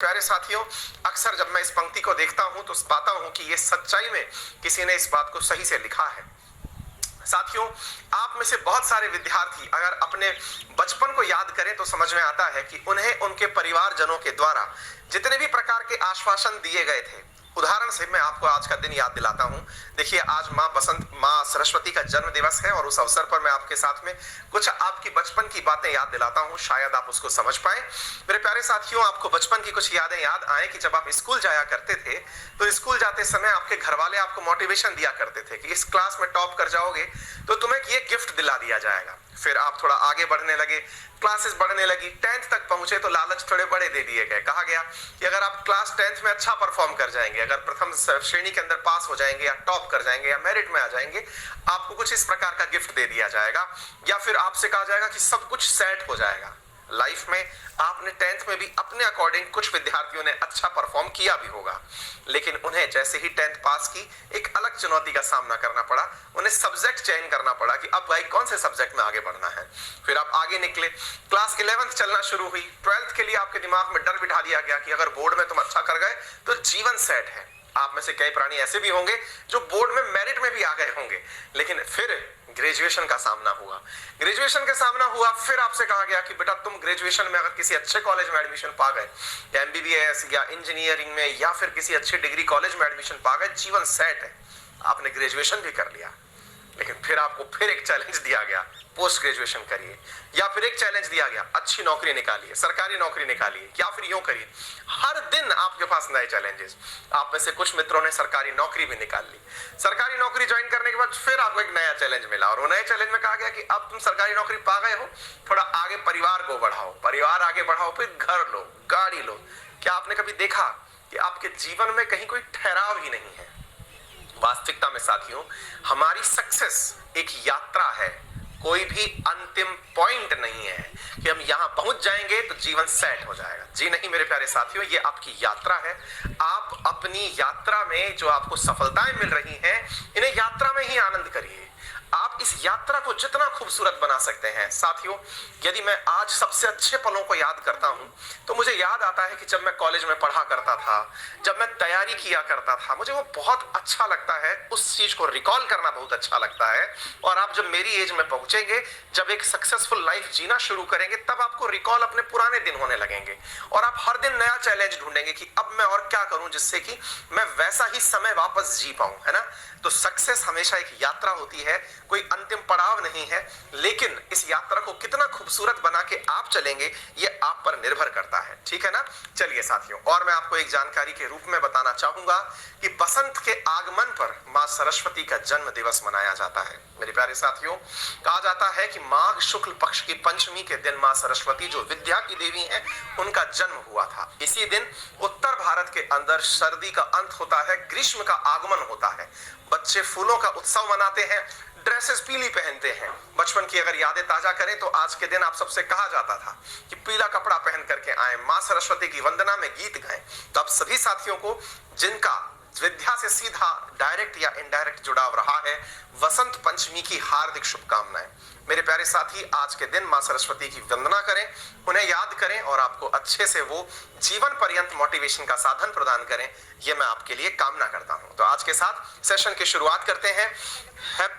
प्यारे साथियों, अक्सर जब मैं इस पंक्ति को देखता हूं तो पाता हूं कि ये सच्चाई में किसी ने इस बात को सही से लिखा है। साथियों, आप में से बहुत सारे विद्यार्थी अगर अपने बचपन को याद करें तो समझ में आता है कि उन्हें उनके परिवारजनों के द्वारा जितने भी प्रकार के आश्वासन दिए गए थे, उदाहरण से मैं आपको आज का दिन याद दिलाता हूं। देखिए, आज माँ सरस्वती का जन्म दिवस है और उस अवसर पर मैं आपके साथ में कुछ आपकी बचपन की बातें याद दिलाता हूं, शायद आप उसको समझ पाए। मेरे प्यारे साथियों, आपको बचपन की कुछ यादें याद आए कि जब आप स्कूल जाया करते थे तो स्कूल जाते समय आपके घर वाले आपको मोटिवेशन दिया करते थे कि इस क्लास में टॉप कर जाओगे तो तुम्हें ये गिफ्ट दिला दिया जाएगा। फिर आप थोड़ा आगे बढ़ने लगे, क्लासेस बढ़ने लगी, 10th तक पहुंचे तो लालच थोड़े बड़े दे दिए गए। कहा गया कि अगर आप क्लास 10th में अच्छा परफॉर्म कर जाएंगे, अगर प्रथम श्रेणी के अंदर पास हो जाएंगे या टॉप कर जाएंगे या मेरिट में आ जाएंगे, आपको कुछ इस प्रकार का गिफ्ट दे दिया जाएगा, या फिर आपसे कहा जाएगा कि सब कुछ सेट हो जाएगा लाइफ में। आपने 10th में भी अपने अकॉर्डिंग कुछ विद्यार्थियों ने अच्छा परफॉर्म किया भी होगा, लेकिन उन्हें जैसे ही 10th पास की एक अलग चुनौती का सामना करना पड़ा। उन्हें सब्जेक्ट चयन करना पड़ा कि अब भाई कौन से सब्जेक्ट में आगे बढ़ना है। फिर आप आगे निकले, क्लास 11th चलना शुरू हुई। 12th के लिए आपके दिमाग में डर बिठा दिया गया कि अगर बोर्ड में तुम अच्छा कर गए तो जीवन सेट है। आप में से कई प्राणी ऐसे भी होंगे जो बोर्ड में मेरिट में भी आ गए होंगे, लेकिन फिर ग्रेजुएशन का सामना हुआ। ग्रेजुएशन के सामना हुआ, फिर आपसे कहा गया कि बेटा तुम ग्रेजुएशन में अगर किसी अच्छे कॉलेज में एडमिशन पा गए, या एमबीबीएस या इंजीनियरिंग में या फिर किसी अच्छे डिग्री कॉलेज में एडमिशन पा गए, जीवन सेट है। आपने ग्रेजुएशन भी कर लिया, लेकिन फिर आपको फिर एक चैलेंज दिया गया, पोस्ट ग्रेजुएशन करिए। या फिर एक चैलेंज दिया गया, अच्छी नौकरी निकालिए, सरकारी नौकरी निकालिए, या फिर यूं करिए। हर दिन आपके पास नए चैलेंजेस। आप में से कुछ मित्रों ने सरकारी नौकरी भी निकाल ली। सरकारी नौकरी ज्वाइन करने के बाद फिर आपको एक नया चैलेंज मिला, और वो नए चैलेंज में कहा गया कि अब तुम सरकारी नौकरी पा गए हो, थोड़ा आगे परिवार को बढ़ाओ, परिवार आगे बढ़ाओ, फिर घर लो, गाड़ी लो। क्या आपने कभी देखा कि आपके जीवन में कहीं कोई ठहराव ही नहीं है? वास्तविकता में साथियों, हमारी सक्सेस एक यात्रा है, कोई भी अंतिम पॉइंट नहीं है कि हम यहां पहुंच जाएंगे तो जीवन सेट हो जाएगा। जी नहीं मेरे प्यारे साथियों, ये आपकी यात्रा है। आप अपनी यात्रा में जो आपको सफलताएं मिल रही हैं, इन्हें यात्रा में ही आनंद करिए। आप इस यात्रा को जितना खूबसूरत बना सकते हैं। साथियों, यदि मैं आज सबसे अच्छे पलों को याद करता हूं तो मुझे याद आता है कि जब मैं कॉलेज में पढ़ा करता था, जब मैं तैयारी किया करता था, मुझे वो बहुत अच्छा लगता है। उस चीज को रिकॉल करना बहुत अच्छा लगता है। और आप जब मेरी एज में पहुंचेंगे, जब एक सक्सेसफुल लाइफ जीना शुरू करेंगे, तब आपको रिकॉल अपने पुराने दिन होने लगेंगे और आप हर दिन नया चैलेंज ढूंढेंगे कि अब मैं और क्या करूं जिससे कि मैं वैसा ही समय वापस जी पाऊं, है ना। तो सक्सेस हमेशा एक यात्रा होती है, कोई अंतिम पड़ाव नहीं है। लेकिन इस यात्रा को कितना खूबसूरत बना के आप चलेंगे, ये आप पर निर्भर करता है, ठीक है ना। चलिए साथियों, और मैं आपको एक जानकारी के रूप में बताना चाहूंगा कि बसंत के आगमन पर मां सरस्वती का जन्म दिवस मनाया जाता है। मेरे प्यारे साथियों, कहा जाता है कि माघ शुक्ल पक्ष की पंचमी के दिन मां सरस्वती जो विद्या की देवी हैं, उनका जन्म हुआ था। इसी दिन उत्तर भारत के अंदर सर्दी का अंत होता है, ग्रीष्म का आगमन होता है। बच्चे फूलों का उत्सव मनाते हैं, ड्रेसेस पीली पहनते हैं। बचपन की अगर यादें ताजा करें तो आज के दिन आप सबसे कहा जाता था कि पीला कपड़ा पहन करके आए, मां सरस्वती की वंदना में गीत गाएं। तो आप सभी साथियों को जिनका विद्या से सीधा डायरेक्ट या इनडायरेक्ट जुड़ाव रहा है, वसंत पंचमी की हार्दिक शुभकामनाएं। मेरे प्यारे साथी, आज के दिन मां सरस्वती की वंदना करें, उन्हें याद करें और आपको अच्छे से वो जीवन पर्यंत मोटिवेशन का साधन प्रदान करें, ये मैं आपके लिए कामना करता हूं। तो आज के साथ सेशन की शुरुआत करते हैं।